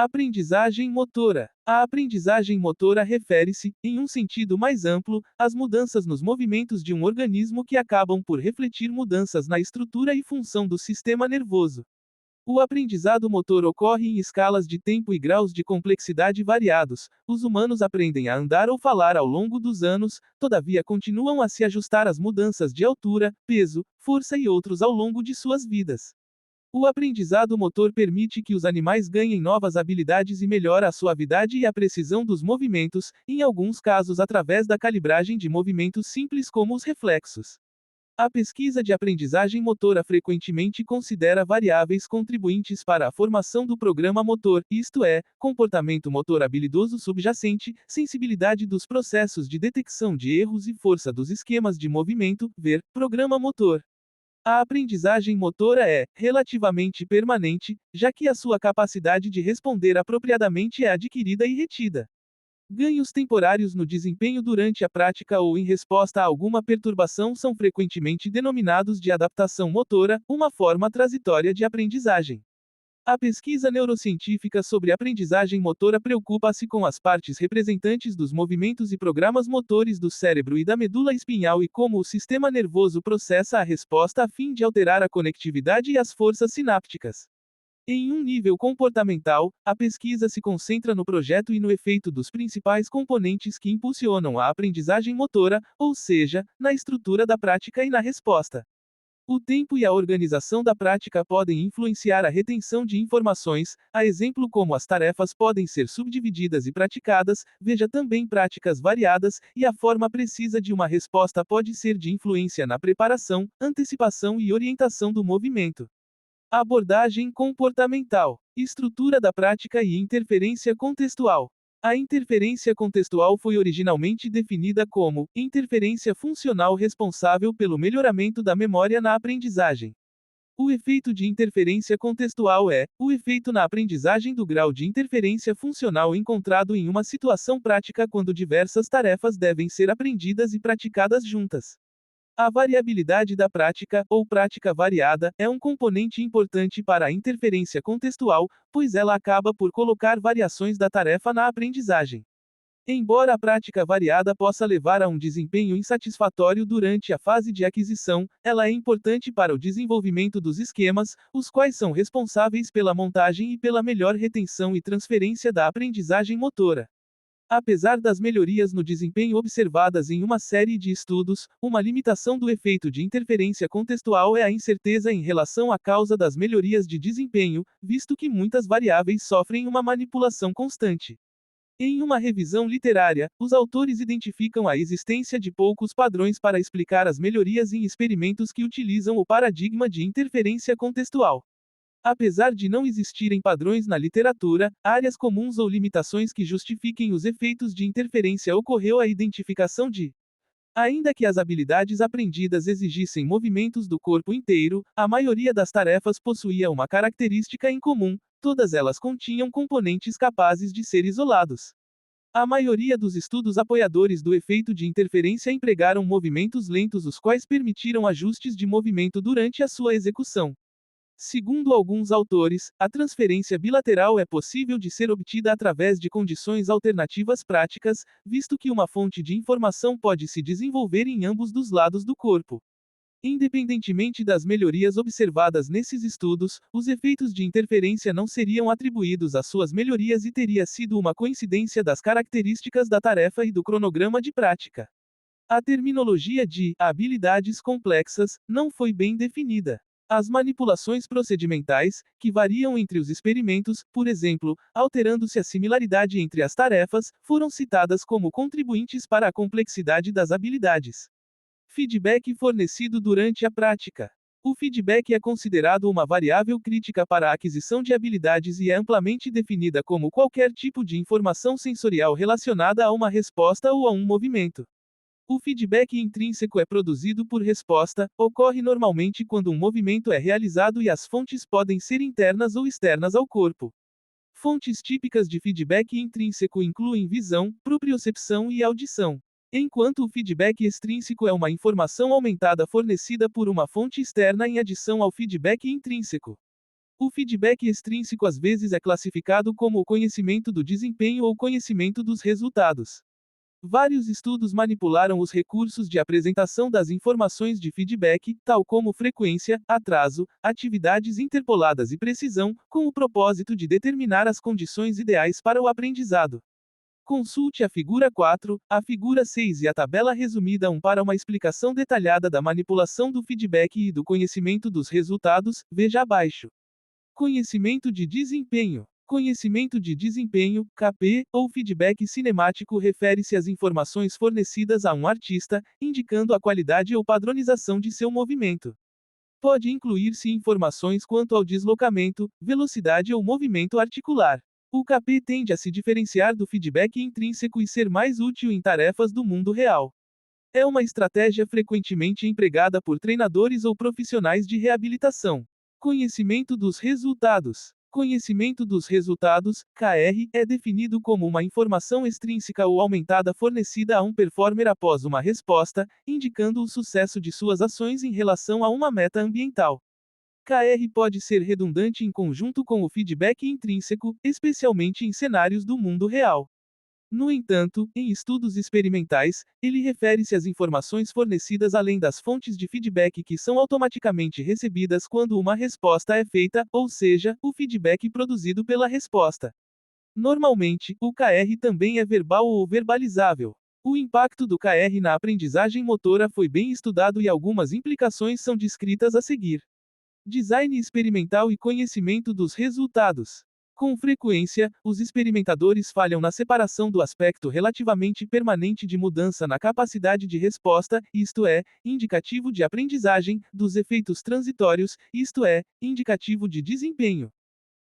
Aprendizagem motora. A aprendizagem motora refere-se, em um sentido mais amplo, às mudanças nos movimentos de um organismo que acabam por refletir mudanças na estrutura e função do sistema nervoso. O aprendizado motor ocorre em escalas de tempo e graus de complexidade variados. Os humanos aprendem a andar ou falar ao longo dos anos, todavia continuam a se ajustar às mudanças de altura, peso, força e outros ao longo de suas vidas. O aprendizado motor permite que os animais ganhem novas habilidades e melhora a suavidade e a precisão dos movimentos, em alguns casos através da calibragem de movimentos simples como os reflexos. A pesquisa de aprendizagem motora frequentemente considera variáveis contribuintes para a formação do programa motor, isto é, comportamento motor habilidoso subjacente, sensibilidade dos processos de detecção de erros e força dos esquemas de movimento, ver, programa motor. A aprendizagem motora é, relativamente permanente, já que a sua capacidade de responder apropriadamente é adquirida e retida. Ganhos temporários no desempenho durante a prática ou em resposta a alguma perturbação são frequentemente denominados de adaptação motora, uma forma transitória de aprendizagem. A pesquisa neurocientífica sobre aprendizagem motora preocupa-se com as partes representantes dos movimentos e programas motores do cérebro e da medula espinhal e como o sistema nervoso processa a resposta a fim de alterar a conectividade e as forças sinápticas. Em um nível comportamental, a pesquisa se concentra no projeto e no efeito dos principais componentes que impulsionam a aprendizagem motora, ou seja, na estrutura da prática e na resposta. O tempo e a organização da prática podem influenciar a retenção de informações, a exemplo como as tarefas podem ser subdivididas e praticadas, veja também práticas variadas, e a forma precisa de uma resposta pode ser de influência na preparação, antecipação e orientação do movimento. Abordagem comportamental, estrutura da prática e interferência contextual. A interferência contextual foi originalmente definida como interferência funcional responsável pelo melhoramento da memória na aprendizagem. O efeito de interferência contextual é o efeito na aprendizagem do grau de interferência funcional encontrado em uma situação prática quando diversas tarefas devem ser aprendidas e praticadas juntas. A variabilidade da prática, ou prática variada, é um componente importante para a interferência contextual, pois ela acaba por colocar variações da tarefa na aprendizagem. Embora a prática variada possa levar a um desempenho insatisfatório durante a fase de aquisição, ela é importante para o desenvolvimento dos esquemas, os quais são responsáveis pela montagem e pela melhor retenção e transferência da aprendizagem motora. Apesar das melhorias no desempenho observadas em uma série de estudos, uma limitação do efeito de interferência contextual é a incerteza em relação à causa das melhorias de desempenho, visto que muitas variáveis sofrem uma manipulação constante. Em uma revisão literária, os autores identificam a existência de poucos padrões para explicar as melhorias em experimentos que utilizam o paradigma de interferência contextual. Apesar de não existirem padrões na literatura, áreas comuns ou limitações que justifiquem os efeitos de interferência ocorreu a identificação de. Ainda que as habilidades aprendidas exigissem movimentos do corpo inteiro, a maioria das tarefas possuía uma característica em comum: todas elas continham componentes capazes de ser isolados. A maioria dos estudos apoiadores do efeito de interferência empregaram movimentos lentos, os quais permitiram ajustes de movimento durante a sua execução. Segundo alguns autores, a transferência bilateral é possível de ser obtida através de condições alternativas práticas, visto que uma fonte de informação pode se desenvolver em ambos dos lados do corpo. Independentemente das melhorias observadas nesses estudos, os efeitos de interferência não seriam atribuídos às suas melhorias e teria sido uma coincidência das características da tarefa e do cronograma de prática. A terminologia de habilidades complexas não foi bem definida. As manipulações procedimentais, que variam entre os experimentos, por exemplo, alterando-se a similaridade entre as tarefas, foram citadas como contribuintes para a complexidade das habilidades. Feedback fornecido durante a prática. O feedback é considerado uma variável crítica para a aquisição de habilidades e é amplamente definida como qualquer tipo de informação sensorial relacionada a uma resposta ou a um movimento. O feedback intrínseco é produzido por resposta, ocorre normalmente quando um movimento é realizado e as fontes podem ser internas ou externas ao corpo. Fontes típicas de feedback intrínseco incluem visão, propriocepção e audição. Enquanto o feedback extrínseco é uma informação aumentada fornecida por uma fonte externa em adição ao feedback intrínseco. O feedback extrínseco às vezes é classificado como o conhecimento do desempenho ou conhecimento dos resultados. Vários estudos manipularam os recursos de apresentação das informações de feedback, tal como frequência, atraso, atividades interpoladas e precisão, com o propósito de determinar as condições ideais para o aprendizado. Consulte a figura 4, a figura 6 e a tabela resumida 1 para uma explicação detalhada da manipulação do feedback e do conhecimento dos resultados, veja abaixo. Conhecimento de desempenho. Conhecimento de desempenho, KP, ou feedback cinemático refere-se às informações fornecidas a um artista, indicando a qualidade ou padronização de seu movimento. Pode incluir-se informações quanto ao deslocamento, velocidade ou movimento articular. O KP tende a se diferenciar do feedback intrínseco e ser mais útil em tarefas do mundo real. É uma estratégia frequentemente empregada por treinadores ou profissionais de reabilitação. Conhecimento dos resultados. Conhecimento dos resultados, KR, é definido como uma informação extrínseca ou aumentada fornecida a um performer após uma resposta, indicando o sucesso de suas ações em relação a uma meta ambiental. KR pode ser redundante em conjunto com o feedback intrínseco, especialmente em cenários do mundo real. No entanto, em estudos experimentais, ele refere-se às informações fornecidas além das fontes de feedback que são automaticamente recebidas quando uma resposta é feita, ou seja, o feedback produzido pela resposta. Normalmente, o KR também é verbal ou verbalizável. O impacto do KR na aprendizagem motora foi bem estudado e algumas implicações são descritas a seguir. Design experimental e conhecimento dos resultados. Com frequência, os experimentadores falham na separação do aspecto relativamente permanente de mudança na capacidade de resposta, isto é, indicativo de aprendizagem, dos efeitos transitórios, isto é, indicativo de desempenho.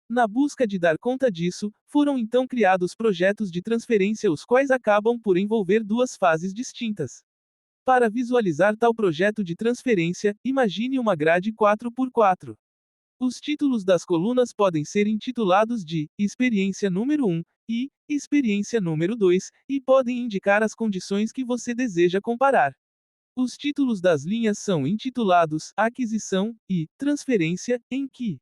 Na busca de dar conta disso, foram então criados projetos de transferência os quais acabam por envolver duas fases distintas. Para visualizar tal projeto de transferência, imagine uma grade 4x4. Os títulos das colunas podem ser intitulados de Experiência número 1 e Experiência número 2 e podem indicar as condições que você deseja comparar. Os títulos das linhas são intitulados Aquisição e Transferência, em que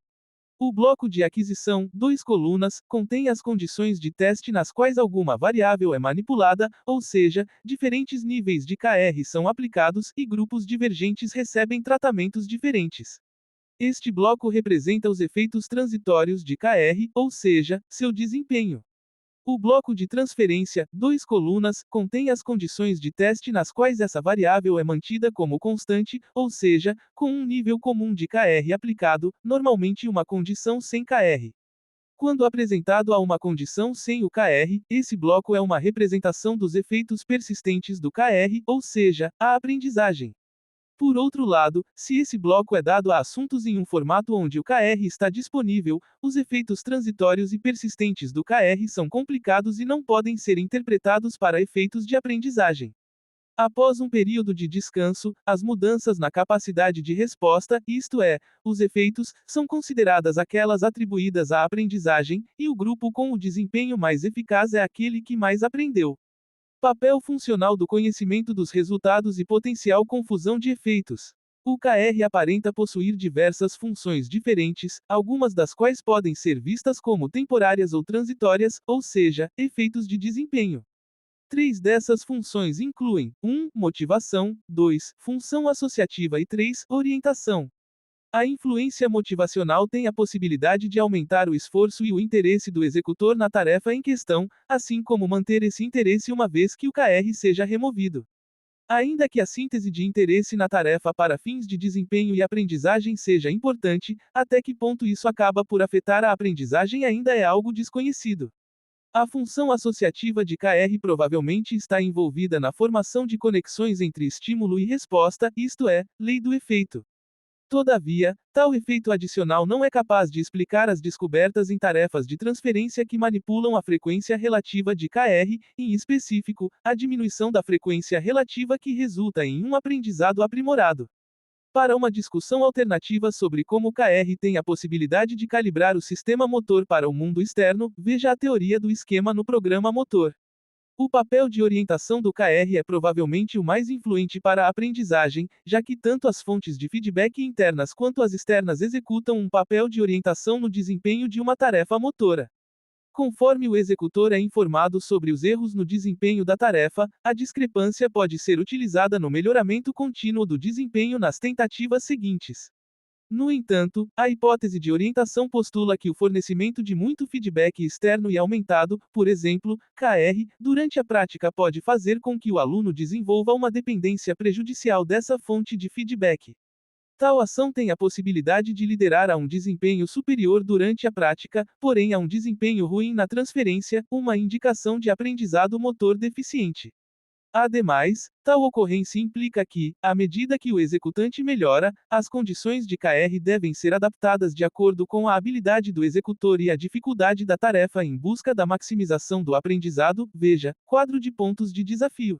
o bloco de aquisição, 2 colunas, contém as condições de teste nas quais alguma variável é manipulada, ou seja, diferentes níveis de KR são aplicados e grupos divergentes recebem tratamentos diferentes. Este bloco representa os efeitos transitórios de KR, ou seja, seu desempenho. O bloco de transferência, 2 colunas, contém as condições de teste nas quais essa variável é mantida como constante, ou seja, com um nível comum de KR aplicado, normalmente uma condição sem KR. Quando apresentado a uma condição sem o KR, esse bloco é uma representação dos efeitos persistentes do KR, ou seja, a aprendizagem. Por outro lado, se esse bloco é dado a assuntos em um formato onde o KR está disponível, os efeitos transitórios e persistentes do KR são complicados e não podem ser interpretados para efeitos de aprendizagem. Após um período de descanso, as mudanças na capacidade de resposta, isto é, os efeitos, são consideradas aquelas atribuídas à aprendizagem, e o grupo com o desempenho mais eficaz é aquele que mais aprendeu. Papel funcional do conhecimento dos resultados e potencial confusão de efeitos. O KR aparenta possuir diversas funções diferentes, algumas das quais podem ser vistas como temporárias ou transitórias, ou seja, efeitos de desempenho. 3 dessas funções incluem 1. Motivação, 2. Função associativa e 3. Orientação. A influência motivacional tem a possibilidade de aumentar o esforço e o interesse do executor na tarefa em questão, assim como manter esse interesse uma vez que o KR seja removido. Ainda que a síntese de interesse na tarefa para fins de desempenho e aprendizagem seja importante, até que ponto isso acaba por afetar a aprendizagem ainda é algo desconhecido. A função associativa de KR provavelmente está envolvida na formação de conexões entre estímulo e resposta, isto é, lei do efeito. Todavia, tal efeito adicional não é capaz de explicar as descobertas em tarefas de transferência que manipulam a frequência relativa de KR, em específico, a diminuição da frequência relativa que resulta em um aprendizado aprimorado. Para uma discussão alternativa sobre como o KR tem a possibilidade de calibrar o sistema motor para o mundo externo, veja a teoria do esquema no programa motor. O papel de orientação do KR é provavelmente o mais influente para a aprendizagem, já que tanto as fontes de feedback internas quanto as externas executam um papel de orientação no desempenho de uma tarefa motora. Conforme o executor é informado sobre os erros no desempenho da tarefa, a discrepância pode ser utilizada no melhoramento contínuo do desempenho nas tentativas seguintes. No entanto, a hipótese de orientação postula que o fornecimento de muito feedback externo e aumentado, por exemplo, KR, durante a prática pode fazer com que o aluno desenvolva uma dependência prejudicial dessa fonte de feedback. Tal ação tem a possibilidade de liderar a um desempenho superior durante a prática, porém a um desempenho ruim na transferência, uma indicação de aprendizado motor deficiente. Ademais, tal ocorrência implica que, à medida que o executante melhora, as condições de KR devem ser adaptadas de acordo com a habilidade do executor e a dificuldade da tarefa em busca da maximização do aprendizado. Veja, quadro de pontos de desafio.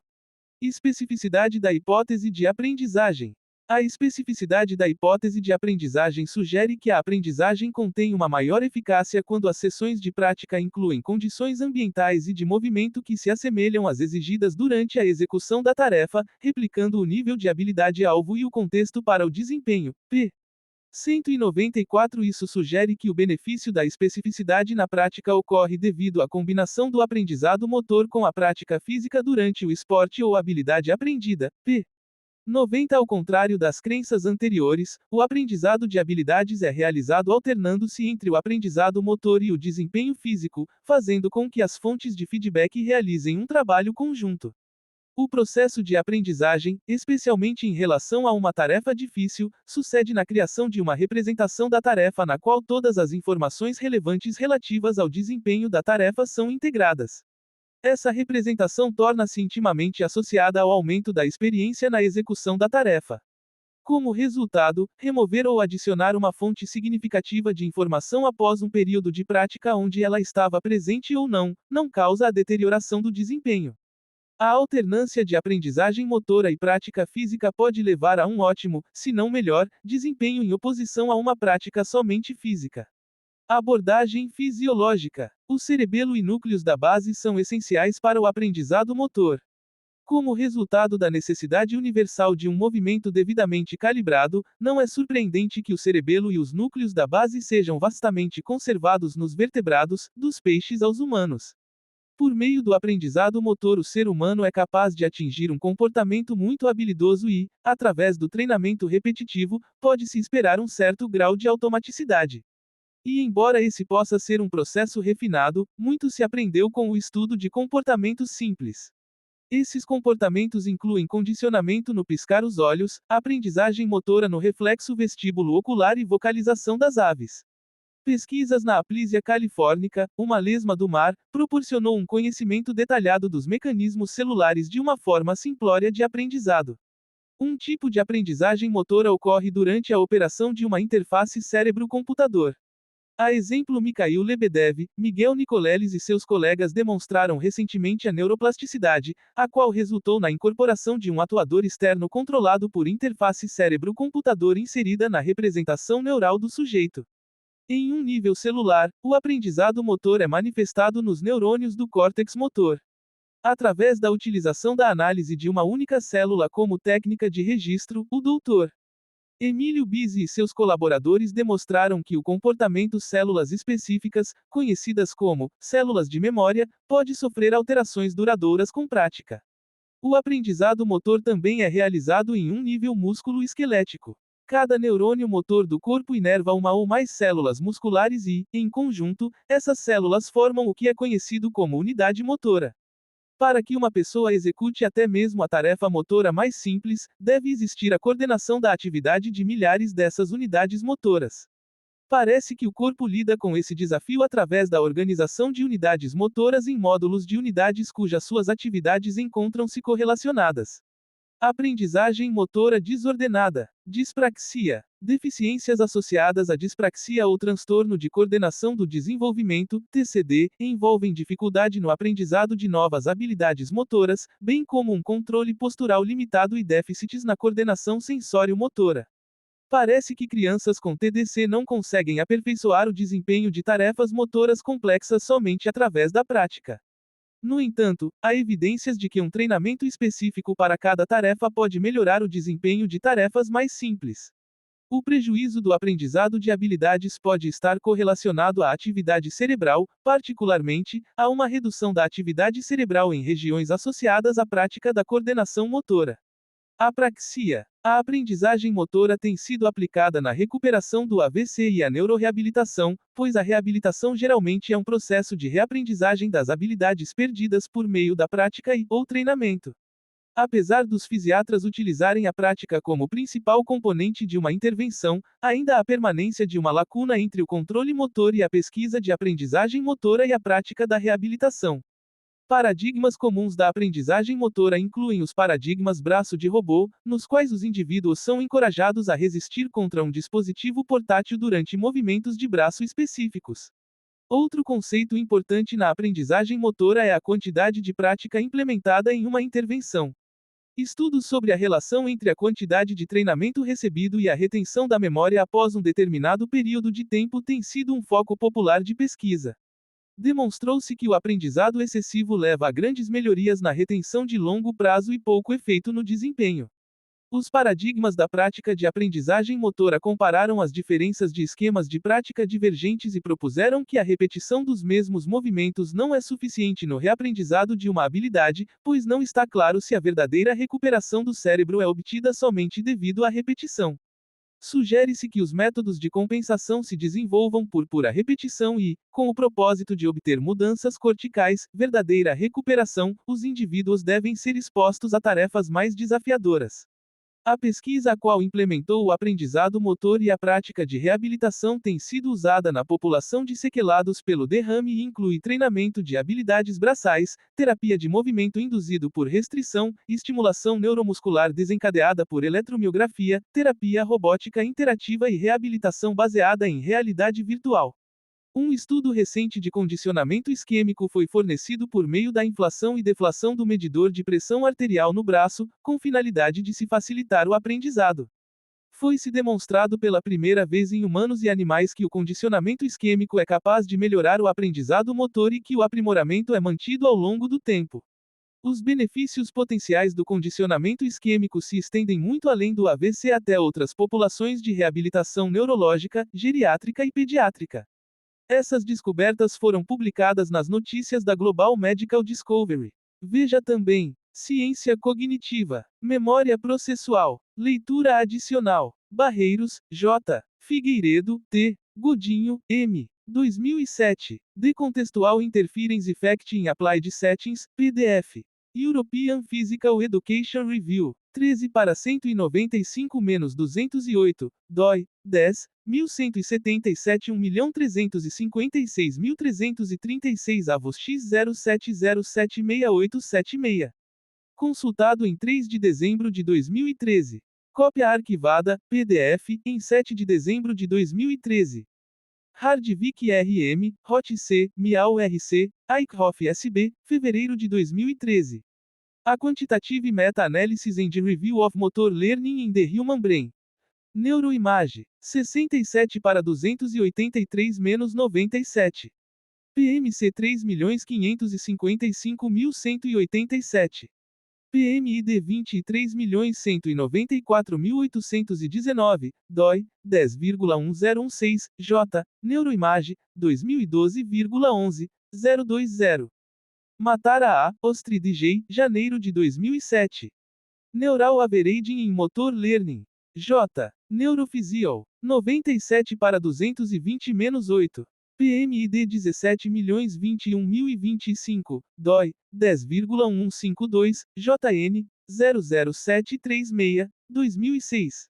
Especificidade da hipótese de aprendizagem. A especificidade da hipótese de aprendizagem sugere que a aprendizagem contém uma maior eficácia quando as sessões de prática incluem condições ambientais e de movimento que se assemelham às exigidas durante a execução da tarefa, replicando o nível de habilidade-alvo e o contexto para o desempenho. P. 194. Isso sugere que o benefício da especificidade na prática ocorre devido à combinação do aprendizado motor com a prática física durante o esporte ou habilidade aprendida. P. 90. Ao contrário das crenças anteriores, o aprendizado de habilidades é realizado alternando-se entre o aprendizado motor e o desempenho físico, fazendo com que as fontes de feedback realizem um trabalho conjunto. O processo de aprendizagem, especialmente em relação a uma tarefa difícil, sucede na criação de uma representação da tarefa na qual todas as informações relevantes relativas ao desempenho da tarefa são integradas. Essa representação torna-se intimamente associada ao aumento da experiência na execução da tarefa. Como resultado, remover ou adicionar uma fonte significativa de informação após um período de prática onde ela estava presente ou não causa a deterioração do desempenho. A alternância de aprendizagem motora e prática física pode levar a um ótimo, se não melhor, desempenho em oposição a uma prática somente física. Abordagem fisiológica. O cerebelo e núcleos da base são essenciais para o aprendizado motor. Como resultado da necessidade universal de um movimento devidamente calibrado, não é surpreendente que o cerebelo e os núcleos da base sejam vastamente conservados nos vertebrados, dos peixes aos humanos. Por meio do aprendizado motor, o ser humano é capaz de atingir um comportamento muito habilidoso e, através do treinamento repetitivo, pode-se esperar um certo grau de automaticidade. E embora esse possa ser um processo refinado, muito se aprendeu com o estudo de comportamentos simples. Esses comportamentos incluem condicionamento no piscar os olhos, aprendizagem motora no reflexo vestíbulo ocular e vocalização das aves. Pesquisas na Aplysia californica, uma lesma do mar, proporcionou um conhecimento detalhado dos mecanismos celulares de uma forma simplória de aprendizado. Um tipo de aprendizagem motora ocorre durante a operação de uma interface cérebro-computador. A exemplo, Mikhail Lebedev, Miguel Nicoleles e seus colegas demonstraram recentemente a neuroplasticidade, a qual resultou na incorporação de um atuador externo controlado por interface cérebro-computador inserida na representação neural do sujeito. Em um nível celular, o aprendizado motor é manifestado nos neurônios do córtex motor. Através da utilização da análise de uma única célula como técnica de registro, o Dr. Emílio Bizzi e seus colaboradores demonstraram que o comportamento células específicas, conhecidas como células de memória, pode sofrer alterações duradouras com prática. O aprendizado motor também é realizado em um nível músculo-esquelético. Cada neurônio motor do corpo inerva uma ou mais células musculares e, em conjunto, essas células formam o que é conhecido como unidade motora. Para que uma pessoa execute até mesmo a tarefa motora mais simples, deve existir a coordenação da atividade de milhares dessas unidades motoras. Parece que o corpo lida com esse desafio através da organização de unidades motoras em módulos de unidades cujas suas atividades encontram-se correlacionadas. Aprendizagem motora desordenada. Dispraxia. Deficiências associadas à dispraxia ou transtorno de coordenação do desenvolvimento, TCD, envolvem dificuldade no aprendizado de novas habilidades motoras, bem como um controle postural limitado e déficits na coordenação sensório-motora. Parece que crianças com TDC não conseguem aperfeiçoar o desempenho de tarefas motoras complexas somente através da prática. No entanto, há evidências de que um treinamento específico para cada tarefa pode melhorar o desempenho de tarefas mais simples. O prejuízo do aprendizado de habilidades pode estar correlacionado à atividade cerebral, particularmente, a uma redução da atividade cerebral em regiões associadas à prática da coordenação motora. Apraxia. A aprendizagem motora tem sido aplicada na recuperação do AVC e a neuroreabilitação, pois a reabilitação geralmente é um processo de reaprendizagem das habilidades perdidas por meio da prática ou treinamento. Apesar dos fisiatras utilizarem a prática como principal componente de uma intervenção, ainda há permanência de uma lacuna entre o controle motor e a pesquisa de aprendizagem motora e a prática da reabilitação. Paradigmas comuns da aprendizagem motora incluem os paradigmas braço de robô, nos quais os indivíduos são encorajados a resistir contra um dispositivo portátil durante movimentos de braço específicos. Outro conceito importante na aprendizagem motora é a quantidade de prática implementada em uma intervenção. Estudos sobre a relação entre a quantidade de treinamento recebido e a retenção da memória após um determinado período de tempo têm sido um foco popular de pesquisa. Demonstrou-se que o aprendizado excessivo leva a grandes melhorias na retenção de longo prazo e pouco efeito no desempenho. Os paradigmas da prática de aprendizagem motora compararam as diferenças de esquemas de prática divergentes e propuseram que a repetição dos mesmos movimentos não é suficiente no reaprendizado de uma habilidade, pois não está claro se a verdadeira recuperação do cérebro é obtida somente devido à repetição. Sugere-se que os métodos de compensação se desenvolvam por pura repetição e, com o propósito de obter mudanças corticais, verdadeira recuperação, os indivíduos devem ser expostos a tarefas mais desafiadoras. A pesquisa a qual implementou o aprendizado motor e a prática de reabilitação tem sido usada na população de sequelados pelo derrame e inclui treinamento de habilidades braçais, terapia de movimento induzido por restrição, estimulação neuromuscular desencadeada por eletromiografia, terapia robótica interativa e reabilitação baseada em realidade virtual. Um estudo recente de condicionamento isquêmico foi fornecido por meio da inflação e deflação do medidor de pressão arterial no braço, com finalidade de se facilitar o aprendizado. Foi-se demonstrado pela primeira vez em humanos e animais que o condicionamento isquêmico é capaz de melhorar o aprendizado motor e que o aprimoramento é mantido ao longo do tempo. Os benefícios potenciais do condicionamento isquêmico se estendem muito além do AVC até outras populações de reabilitação neurológica, geriátrica e pediátrica. Essas descobertas foram publicadas nas notícias da Global Medical Discovery. Veja também: ciência cognitiva, memória processual, leitura adicional. Barreiros, J. Figueiredo, T. Godinho, M. 2007. The Contextual Interference Effect in Applied Settings, PDF. European Physical Education Review. 13 para 195-208, dói, 10, 1177 1.356.336 avos x07076876. Consultado em 3 de dezembro de 2013. Cópia arquivada, PDF, em 7 de dezembro de 2013. Hardwick RM, Hot C, Miau RC, Eichhoff SB, fevereiro de 2013. A Quantitative Meta-Analysis and Review of Motor Learning in the Human Brain. Neuroimage. 67 para 283-97. PMC 3.555.187. PMID 23.194.819, dói, 10,1016, J, Neuroimage, 2012,11, 020. Matara A, Ostrid J, janeiro de 2007. Neural Averaging in Motor Learning. J. Neurophysio. 97 para 220-8. PMID 17.021.025, dói, 10,152, JN, 00736, 2006.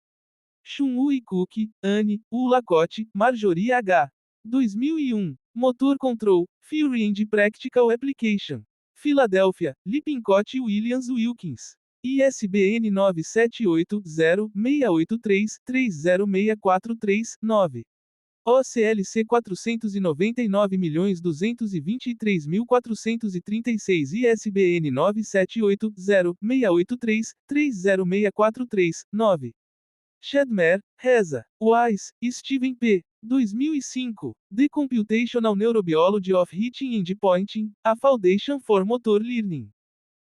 Chun e Cook, Anne, U. Lacotte, Marjorie H. 2001. Motor Control, Theory and Practical Application. Filadélfia, Lippincott e Williams Wilkins. ISBN 978-0-683-30643-9. OCLC 499.223.436 ISBN 978-0-683-30643-9. Shedmer, Reza, Wise, Steven P. 2005. The Computational Neurobiology of Hitting and Pointing, a Foundation for Motor Learning.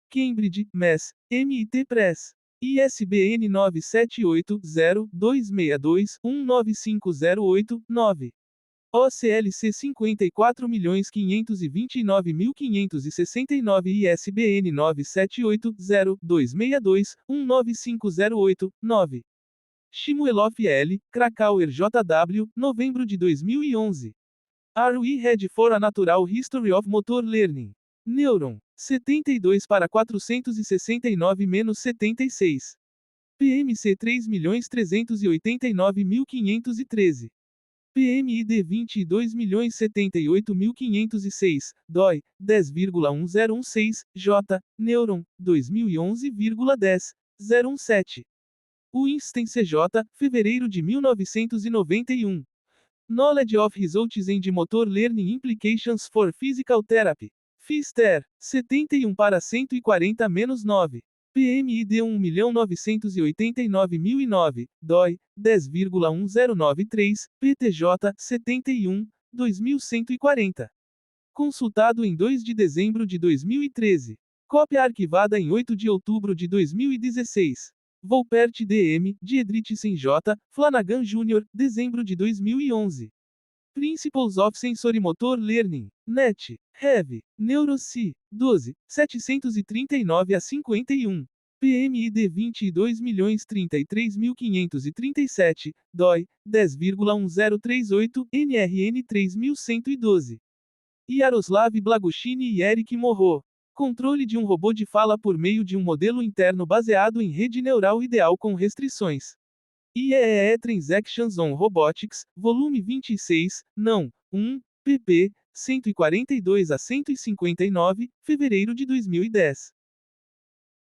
Cambridge, Mass. MIT Press. ISBN 978-0-262-19508-9. OCLC 54.529.569 ISBN 978-0-262-19508-9. Shmuelov L., Krakauer JW, novembro de 2011. Are we ready for a natural history of motor learning? Neuron, 72 para 469-76. PMC 3.389.513. PMID 22.078.506, DOI, 10,1016, J, Neuron, 2011,10, 017. Winston CJ, fevereiro de 1991. Knowledge of Results and Motor Learning Implications for Physical Therapy. Fister, 71 para 140-9. PMID 1.989.009, DOI, 10,1093, PTJ, 71, 2140. Consultado em 2 de dezembro de 2013. Cópia arquivada em 8 de outubro de 2016. Volpert DM, Diedrichsen J., Flanagan Jr., dezembro de 2011. Principles of Sensorimotor Learning, NET, Rev, NeuroC, 12, 739-51. PMID 22.033.537, DOI, 10,1038, NRN 3112. Yaroslav Blagoshiny e Eric Morro. Controle de um robô de fala por meio de um modelo interno baseado em rede neural ideal com restrições. IEEE Transactions on Robotics, volume 26, não, 1, pp. 142 a 159, fevereiro de 2010.